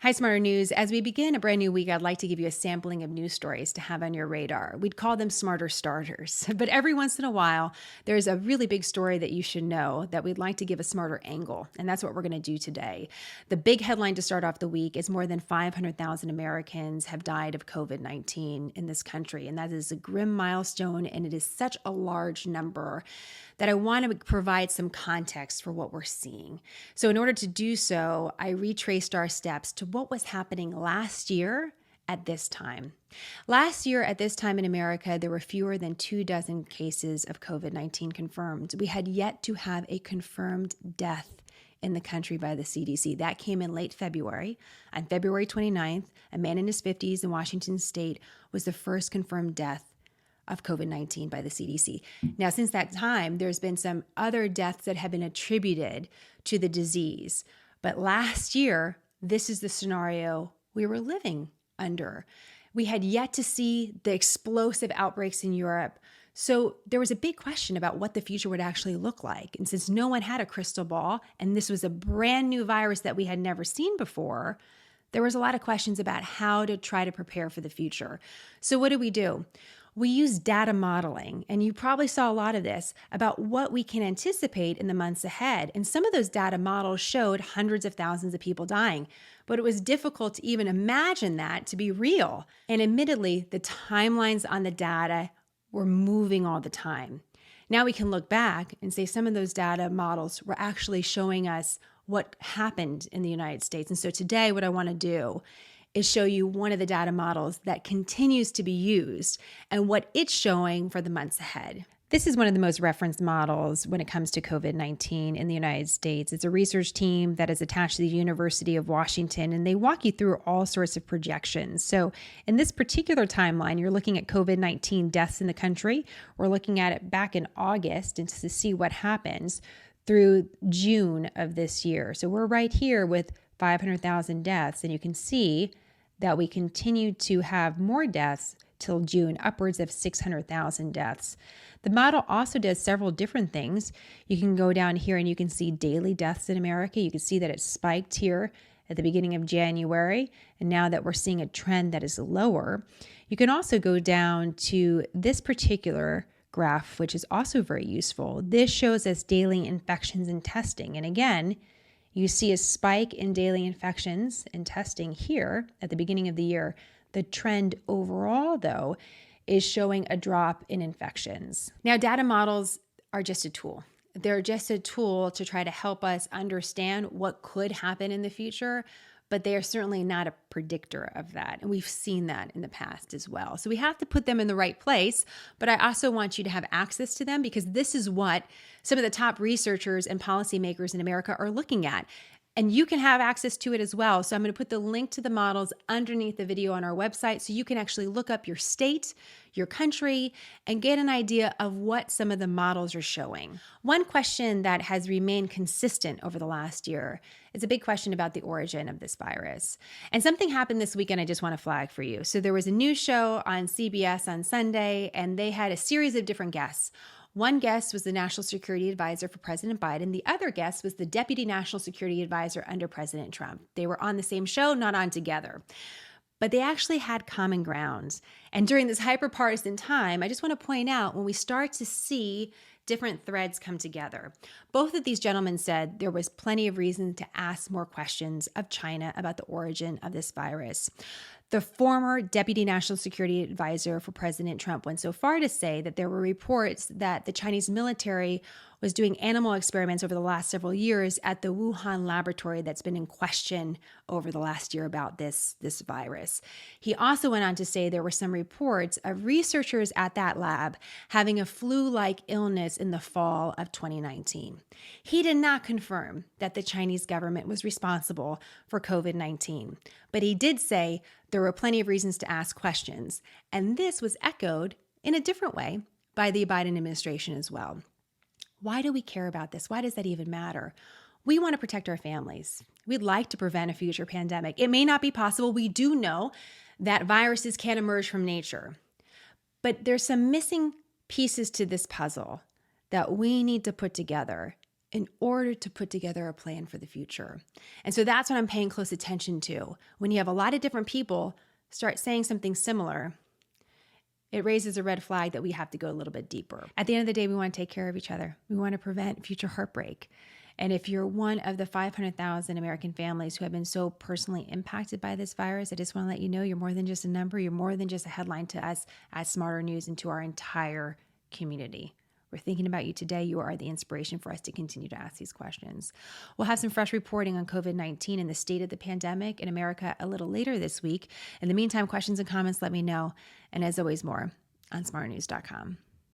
Hi, Smarter News. As we begin a brand new week, I'd like to give you a sampling of news stories to have on your radar. We'd call them smarter starters. But every once in a while, there's a really big story that you should know that we'd like to give a smarter angle. And that's what we're going to do today. The big headline to start off the week is more than 500,000 Americans have died of COVID-19 in this country. And that is a grim milestone. And it is such a large number that I want to provide some context for what we're seeing. So in order to do so, I retraced our steps to what was happening last year at this time. Last year at this time in America, there were fewer than 24 cases of COVID-19 confirmed. We had yet to have a confirmed death in the country by the CDC. That came in late February. On February 29th, a man in his 50s in Washington state was the first confirmed death of COVID-19 by the CDC. Now, since that time, there's been some other deaths that have been attributed to the disease. But last year, this is the scenario we were living under. We had yet to see the explosive outbreaks in Europe. So there was a big question about what the future would actually look like. And since no one had a crystal ball, and this was a brand new virus that we had never seen before, there was a lot of questions about how to try to prepare for the future. So what do? We use data modeling, and you probably saw a lot of this about what we can anticipate in the months ahead. And some of those data models showed hundreds of thousands of people dying, but it was difficult to even imagine that to be real. And admittedly, the timelines on the data were moving all the time. Now we can look back and say some of those data models were actually showing us what happened in the United States. And so today, what I want to do is show you one of the data models that continues to be used and what it's showing for the months ahead. This is one of the most referenced models when it comes to COVID-19 in the United States. It's a research team that is attached to the University of Washington, and they walk you through all sorts of projections. So in this particular timeline, you're looking at COVID-19 deaths in the country. We're looking at it back in August and to see what happens through June of this year. So we're right here with 500,000 deaths, and you can see that we continue to have more deaths till June, upwards of 600,000 deaths. The model also does several different things. You can go down here and you can see daily deaths in America. You can see that it spiked here at the beginning of January, and now that we're seeing a trend that is lower. You can also go down to this particular graph, which is also very useful. This shows us daily infections and testing. And again, you see a spike in daily infections and testing here at the beginning of the year. The trend overall, though, is showing a drop in infections. Now, data models are just a tool. They're just a tool to try to help us understand what could happen in the future, but they are certainly not a predictor of that. And we've seen that in the past as well. So we have to put them in the right place, but I also want you to have access to them because this is what some of the top researchers and policymakers in America are looking at. And you can have access to it as well. So I'm going to put the link to the models underneath the video on our website so you can actually look up your state, your country, and get an idea of what some of the models are showing. One question that has remained consistent over the last year is a big question about the origin of this virus. And something happened this weekend I just want to flag for you. So there was a news show on CBS on Sunday, and they had a series of different guests. One guest was the National Security Advisor for President Biden. The other guest was the Deputy National Security Advisor under President Trump. They were on the same show, not on together. But they actually had common grounds. And during this hyper-partisan time, I just want to point out when we start to see different threads come together. Both of these gentlemen said there was plenty of reason to ask more questions of China about the origin of this virus. The former Deputy National Security Advisor for President Trump went so far to say that there were reports that the Chinese military was doing animal experiments over the last several years at the Wuhan laboratory that's been in question over the last year about this virus. He also went on to say there were some reports of researchers at that lab having a flu-like illness in the fall of 2019. He did not confirm that the Chinese government was responsible for COVID-19, but he did say there were plenty of reasons to ask questions, and this was echoed in a different way by the Biden administration as well. Why do we care about this? Why does that even matter? We want to protect our families. We'd like to prevent a future pandemic. It may not be possible. We do know that viruses can emerge from nature, but there's some missing pieces to this puzzle that we need to put together in order to put together a plan for the future. And so that's what I'm paying close attention to. When you have a lot of different people start saying something similar, it raises a red flag that we have to go a little bit deeper. At the end of the day, we want to take care of each other. We want to prevent future heartbreak. And if you're one of the 500,000 American families who have been so personally impacted by this virus, I just want to let you know you're more than just a number. You're more than just a headline to us at Smarter News and to our entire community. We're thinking about you today. You are the inspiration for us to continue to ask these questions. We'll have some fresh reporting on COVID-19 and the state of the pandemic in America a little later this week. In the meantime, questions and comments, let me know. And as always, more on smarternews.com.